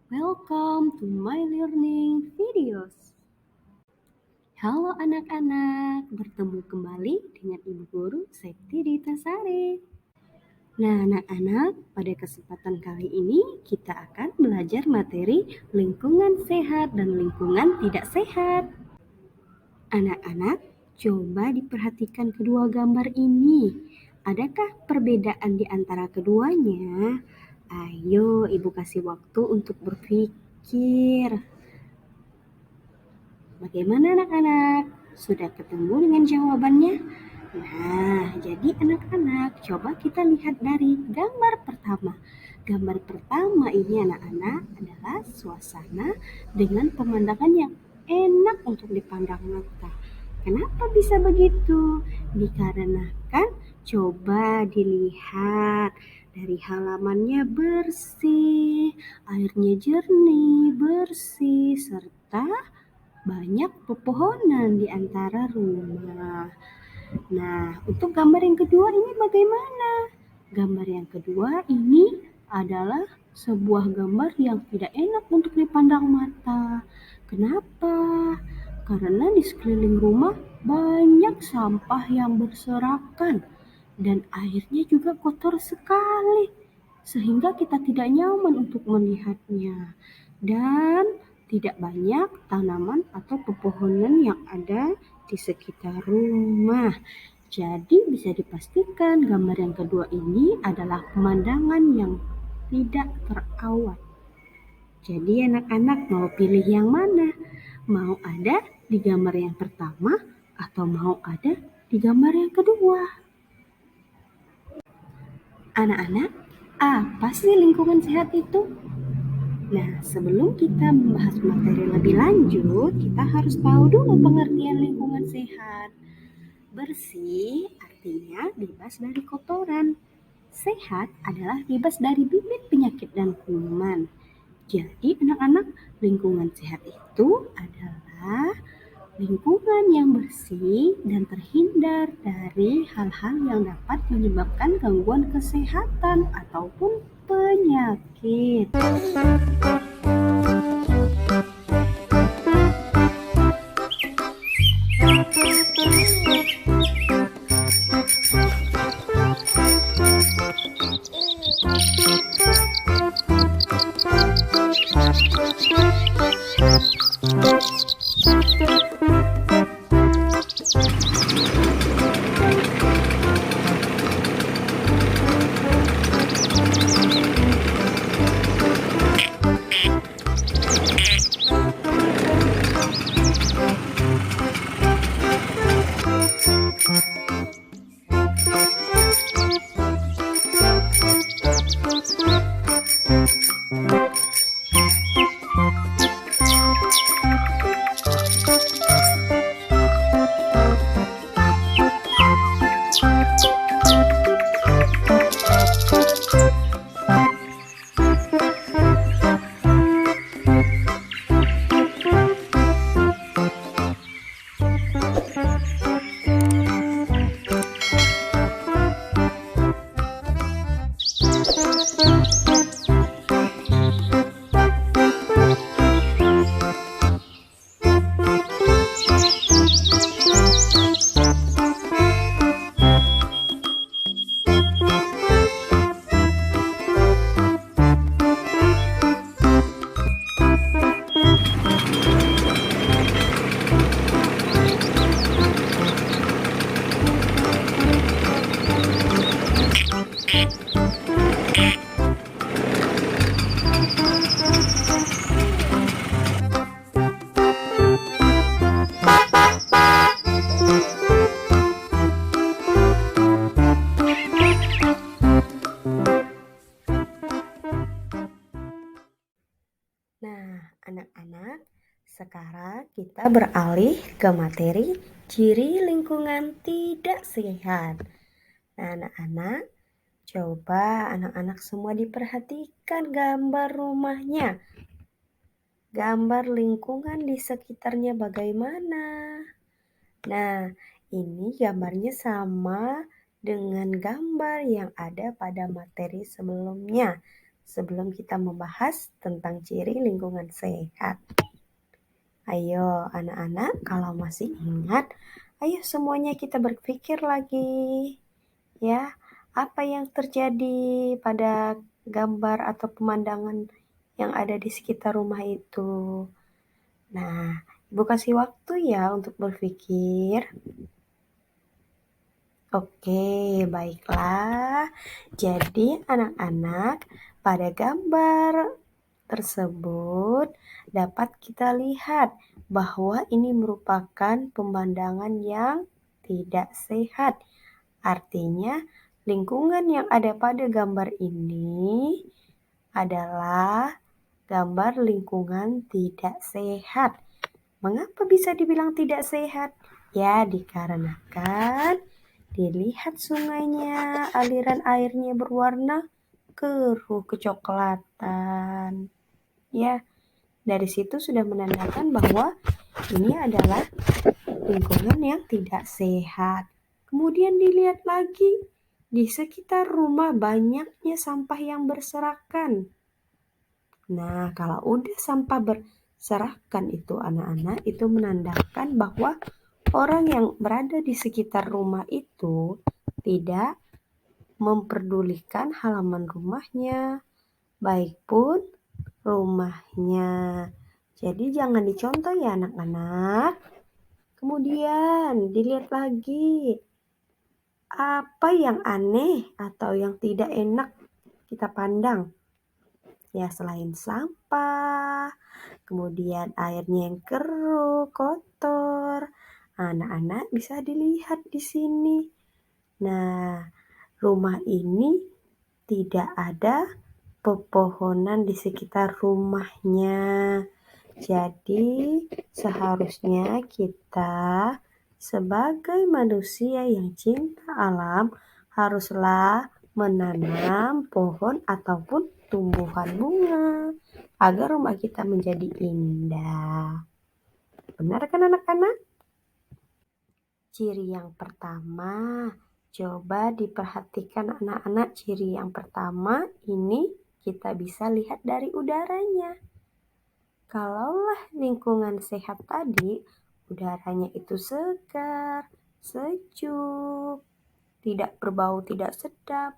Welcome to my learning videos. Halo anak-anak, bertemu kembali dengan Ibu Guru Septi Ditasari. Nah anak-anak, pada kesempatan kali ini kita akan belajar materi lingkungan sehat dan lingkungan tidak sehat. Anak-anak, coba diperhatikan kedua gambar ini. Adakah perbedaan di antara keduanya? Ayo, Ibu kasih waktu untuk berpikir. Bagaimana anak-anak? Sudah ketemu dengan jawabannya? Nah, jadi anak-anak, coba kita lihat dari gambar pertama. Gambar pertama ini anak-anak adalah suasana dengan pemandangan yang enak untuk dipandang mata. Kenapa bisa begitu? Dikarenakan coba dilihat dari halamannya bersih, airnya jernih, bersih, serta banyak pepohonan di antara rumah. Nah, untuk gambar yang kedua ini bagaimana? Gambar yang kedua ini adalah sebuah gambar yang tidak enak untuk dipandang mata. Kenapa? Karena di sekeliling rumah banyak sampah yang berserakan dan airnya juga kotor sekali, sehingga kita tidak nyaman untuk melihatnya. Dan tidak banyak tanaman atau pepohonan yang ada di sekitar rumah. Jadi bisa dipastikan gambar yang kedua ini adalah pemandangan yang tidak terawat. Jadi anak-anak mau pilih yang mana? Mau ada di gambar yang pertama atau mau ada di gambar yang kedua? Anak-anak, apa sih lingkungan sehat itu? Nah, sebelum kita membahas materi lebih lanjut, kita harus tahu dulu pengertian lingkungan sehat. Bersih artinya bebas dari kotoran. Sehat adalah bebas dari bibit penyakit dan kuman. Jadi anak-anak, lingkungan sehat itu adalah lingkungan yang bersih dan terhindar dari hal-hal yang dapat menyebabkan gangguan kesehatan ataupun penyakit. Nah, anak-anak, sekarang kita beralih ke materi ciri lingkungan tidak sehat. Nah, anak-anak, coba anak-anak semua diperhatikan gambar rumahnya. Gambar lingkungan di sekitarnya bagaimana? Nah, ini gambarnya sama dengan gambar yang ada pada materi sebelumnya. sebelum kita membahas tentang ciri lingkungan sehat. Ayo anak-anak, kalau masih ingat, ayo semuanya kita berpikir lagi. Ya, apa yang terjadi pada gambar atau pemandangan yang ada di sekitar rumah itu. Nah, Ibu kasih waktu ya untuk berpikir. Oke, baiklah. Jadi anak-anak, pada gambar tersebut dapat kita lihat bahwa ini merupakan pemandangan yang tidak sehat. Artinya, lingkungan yang ada pada gambar ini adalah gambar lingkungan tidak sehat. Mengapa bisa dibilang tidak sehat? Ya, dikarenakan dilihat sungainya, aliran airnya berwarna keruh kecoklatan. Ya, dari situ sudah menandakan bahwa ini adalah lingkungan yang tidak sehat. Kemudian dilihat lagi, di sekitar rumah banyaknya sampah yang berserakan. Nah, kalau udah sampah berserakan itu anak-anak, itu menandakan bahwa orang yang berada di sekitar rumah itu tidak memperdulikan halaman rumahnya, baik pun rumahnya. Jadi jangan dicontoh ya anak-anak. Kemudian dilihat lagi, apa yang aneh atau yang tidak enak kita pandang. Ya selain sampah, kemudian airnya yang keruh, kotor. Anak-anak bisa dilihat di sini. Nah, rumah ini tidak ada pepohonan di sekitar rumahnya. Jadi, seharusnya kita sebagai manusia yang cinta alam haruslah menanam pohon ataupun tumbuhan bunga agar rumah kita menjadi indah. Benar kan anak-anak? Ciri yang pertama, coba diperhatikan anak-anak. Ciri yang pertama ini kita bisa lihat dari udaranya. Kalaulah lingkungan sehat tadi, udaranya itu segar, sejuk, tidak berbau, tidak sedap.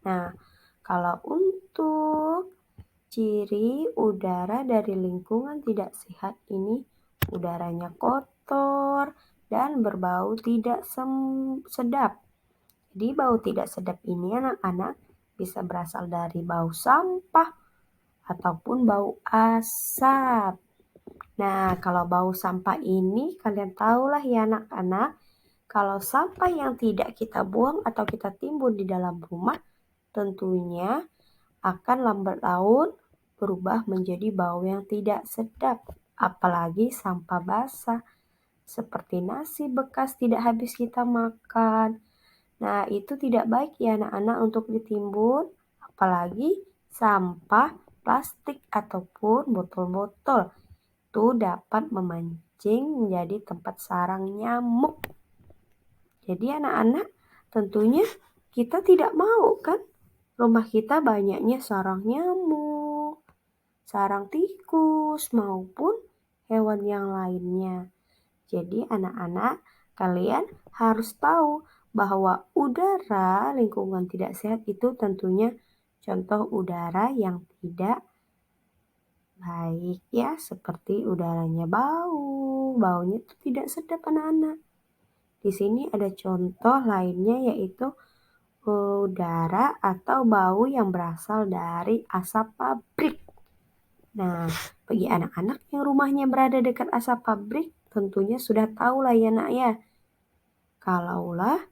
Nah, kalau untuk ciri udara dari lingkungan tidak sehat ini, udaranya kotor dan berbau tidak sedap. Jadi bau tidak sedap ini anak-anak bisa berasal dari bau sampah ataupun bau asap. Nah, kalau bau sampah ini kalian tahulah ya anak-anak, kalau sampah yang tidak kita buang atau kita timbun di dalam rumah, tentunya akan lambat laun berubah menjadi bau yang tidak sedap. Apalagi sampah basah, seperti nasi bekas tidak habis kita makan. Nah, itu tidak baik ya anak-anak untuk ditimbun, apalagi sampah plastik ataupun botol-botol. Itu dapat memancing menjadi tempat sarang nyamuk. Jadi anak-anak, tentunya kita tidak mau kan rumah kita banyaknya sarang nyamuk, sarang tikus maupun hewan yang lainnya. Jadi anak-anak, kalian harus tahu bahwa udara lingkungan tidak sehat itu tentunya contoh udara yang tidak baik ya, seperti udaranya baunya itu tidak sedap anak-anak. Di sini ada contoh lainnya yaitu udara atau bau yang berasal dari asap pabrik. Nah, bagi anak-anak yang rumahnya berada dekat asap pabrik, tentunya sudah tahu lah ya nak ya, kalaulah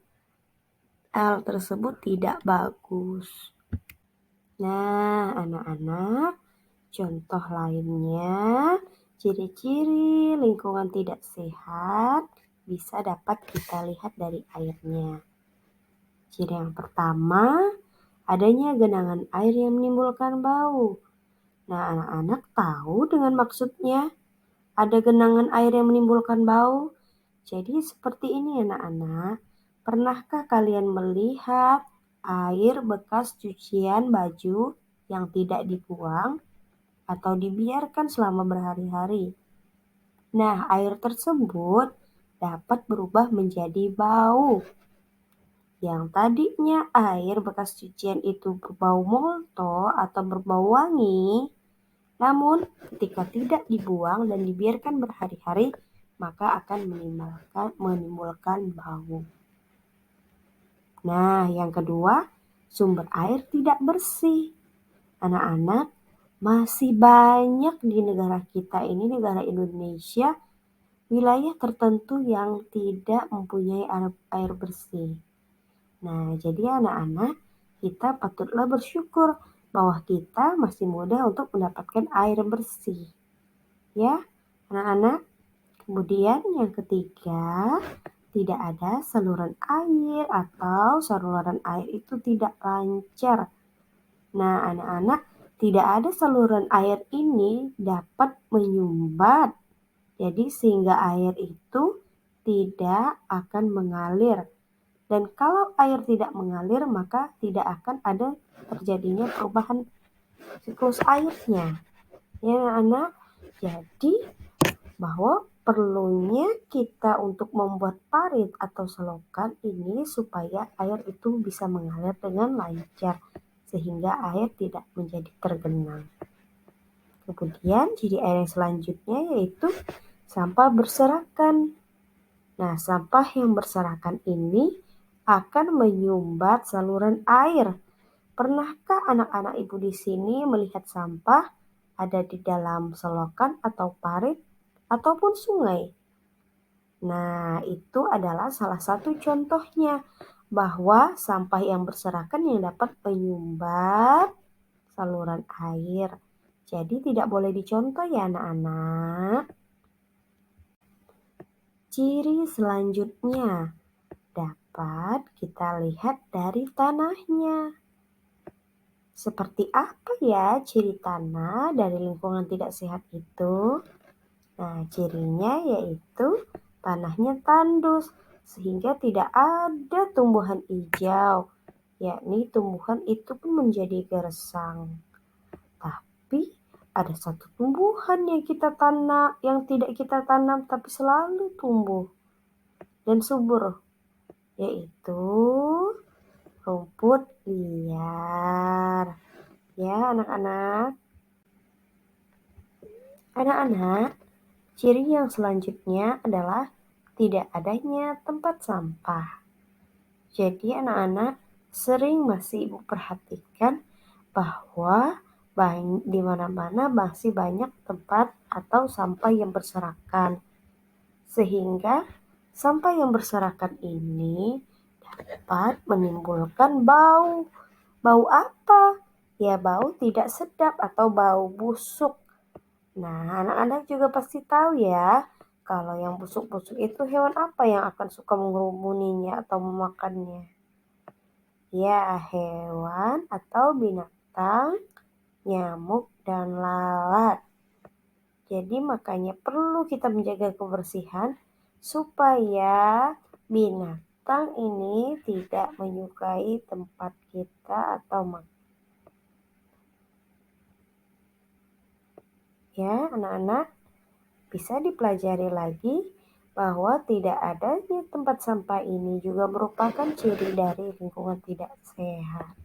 hal tersebut tidak bagus. Nah, anak-anak, contoh lainnya, ciri-ciri lingkungan tidak sehat bisa dapat kita lihat dari airnya. Ciri yang pertama, adanya genangan air yang menimbulkan bau. Nah, anak-anak tahu dengan maksudnya ada genangan air yang menimbulkan bau. Jadi seperti ini anak-anak, pernahkah kalian melihat air bekas cucian baju yang tidak dibuang atau dibiarkan selama berhari-hari. Nah, air tersebut dapat berubah menjadi bau. Yang tadinya air bekas cucian itu berbau molto atau berbau wangi, namun ketika tidak dibuang dan dibiarkan berhari-hari, maka akan menimbulkan bau. Nah, yang kedua, sumber air tidak bersih. Anak-anak, masih banyak di negara kita ini, negara Indonesia, wilayah tertentu yang tidak mempunyai air bersih. Nah, jadi anak-anak, kita patutlah bersyukur bahwa kita masih muda untuk mendapatkan air bersih. Ya, anak-anak. Kemudian yang ketiga, tidak ada saluran air atau saluran air itu tidak lancar. Nah, anak-anak, tidak ada saluran air ini dapat menyumbat. Jadi sehingga air itu tidak akan mengalir. Dan kalau air tidak mengalir, maka tidak akan ada terjadinya perubahan siklus airnya. Ya, anak-anak. Jadi bahwa perlunya kita untuk membuat parit atau selokan ini supaya air itu bisa mengalir dengan lancar sehingga air tidak menjadi tergenang. Kemudian ciri air yang selanjutnya yaitu sampah berserakan. Nah, sampah yang berserakan ini akan menyumbat saluran air. Pernahkah anak-anak ibu di sini melihat sampah ada di dalam selokan atau parit ataupun sungai? Nah, itu adalah salah satu contohnya bahwa sampah yang berserakan yang dapat menyumbat saluran air. Jadi tidak boleh dicontoh ya anak-anak. Ciri selanjutnya dapat kita lihat dari tanahnya. Seperti apa ya ciri tanah dari lingkungan tidak sehat itu? Nah, cirinya yaitu tanahnya tandus sehingga tidak ada tumbuhan hijau, yakni tumbuhan itu pun menjadi gersang. Tapi ada satu tumbuhan yang tidak kita tanam tapi selalu tumbuh dan subur, yaitu rumput liar. Ya, anak-anak. Anak-anak, ciri yang selanjutnya adalah tidak adanya tempat sampah. Jadi anak-anak sering masih ibu perhatikan bahwa di mana-mana masih banyak tempat atau sampah yang berserakan. Sehingga sampah yang berserakan ini dapat menimbulkan bau. Bau apa? Ya, bau tidak sedap atau bau busuk. Nah, anak-anak juga pasti tahu ya, kalau yang busuk-busuk itu hewan apa yang akan suka mengerumuninya atau memakannya? Ya, hewan atau binatang, nyamuk, dan lalat. Jadi makanya perlu kita menjaga kebersihan supaya binatang ini tidak menyukai tempat kita atau makan. Ya, anak-anak, bisa dipelajari lagi bahwa tidak adanya tempat sampah ini juga merupakan ciri dari lingkungan tidak sehat.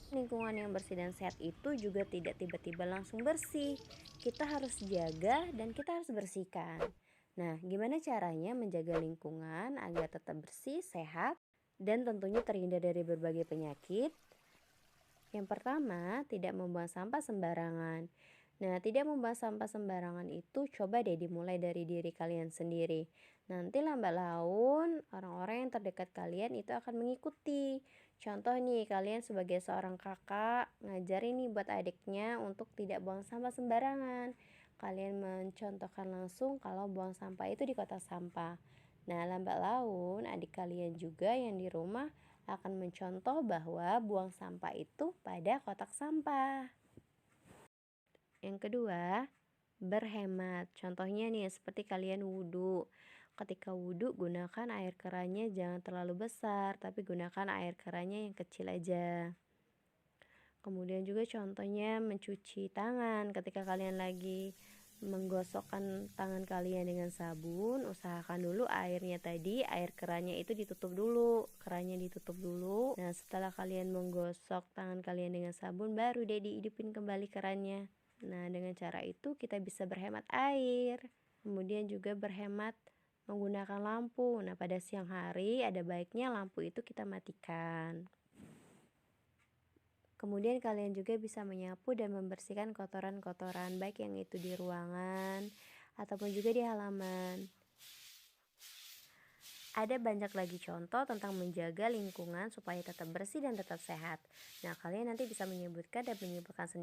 Lingkungan yang bersih dan sehat itu juga tidak tiba-tiba langsung bersih. kita harus jaga dan kita harus bersihkan. Nah, gimana caranya menjaga lingkungan agar tetap bersih, sehat, dan tentunya terhindar dari berbagai penyakit? Yang pertama, tidak membuang sampah sembarangan. Nah, tidak membuang sampah sembarangan itu coba deh dimulai dari diri kalian sendiri. Nanti lambat laun, orang-orang yang terdekat kalian itu akan mengikuti. Contoh nih, kalian sebagai seorang kakak, ngajarin nih buat adiknya untuk tidak buang sampah sembarangan. Kalian mencontohkan langsung kalau buang sampah itu di kotak sampah. Nah, lambat laun adik kalian juga yang di rumah akan mencontoh bahwa buang sampah itu pada kotak sampah. Yang kedua, berhemat. Contohnya nih, seperti kalian wudhu. Ketika wudhu, gunakan air kerannya jangan terlalu besar, tapi gunakan air kerannya yang kecil aja. Kemudian juga contohnya mencuci tangan. Ketika kalian lagi menggosokkan tangan kalian dengan sabun, usahakan dulu airnya tadi, air kerannya itu ditutup dulu, kerannya ditutup dulu. Nah, setelah kalian menggosok tangan kalian dengan sabun, baru deh dihidupin kembali kerannya. Nah, dengan cara itu kita bisa berhemat air. Kemudian juga berhemat menggunakan lampu. Nah, pada siang hari ada baiknya lampu itu kita matikan. Kemudian kalian juga bisa menyapu dan membersihkan kotoran-kotoran baik yang itu di ruangan ataupun juga di halaman. Ada banyak lagi contoh tentang menjaga lingkungan supaya tetap bersih dan tetap sehat. Nah, kalian nanti bisa menyebutkan dan menyimpulkan sendiri.